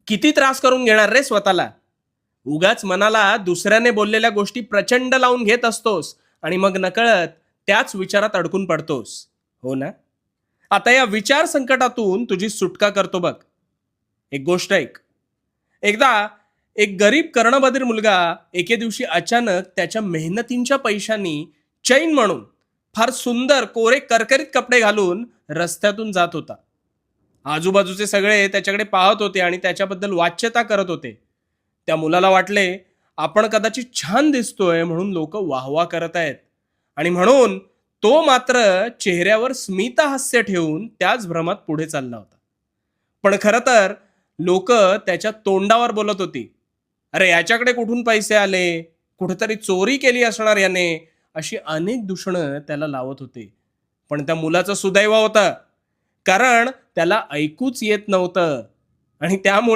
किती त्रास करून घेणार रे स्वतःला? उगाच मनाला दुसऱ्याने बोललेल्या गोष्टी प्रचंड लावून घेत असतोस आणि मग नकळत त्याच विचारात अडकून पडतोस. हो ना? आता या विचार संकटातून तुझी सुटका करतो बघ. एक गोष्ट ऐक. एकदा एक गरीब कर्णबधीर मुलगा एके दिवशी अचानक त्याच्या मेहनतींच्या पैशांनी चैन म्हणून फार सुंदर कोरे करकरीत कपडे घालून रस्त्यातून जात होता. आजूबाजूचे सगळे त्याच्याकडे पाहत होते आणि त्याच्याबद्दल वाच्यता करत होते. त्या मुलाला वाटले आपण कदाचित छान दिसतोय म्हणून लोक वाहवा करत आहेत, आणि म्हणून तो मात्र चेहऱ्यावर स्मितहास्य ठेवून त्याच भ्रमात पुढे चालला होता. पण खरं तर लोक त्याच्या तोंडावर बोलत होती, अरे याच्याकडे कुठून पैसे आले, कुठेतरी चोरी केली असणार याने, अशी अनेक दूषणं त्याला लावत होते. पण त्या मुलाचं सुदैव होतं, कारण त्याला ऐकूच येत नव्हतं आणि त्यामुळे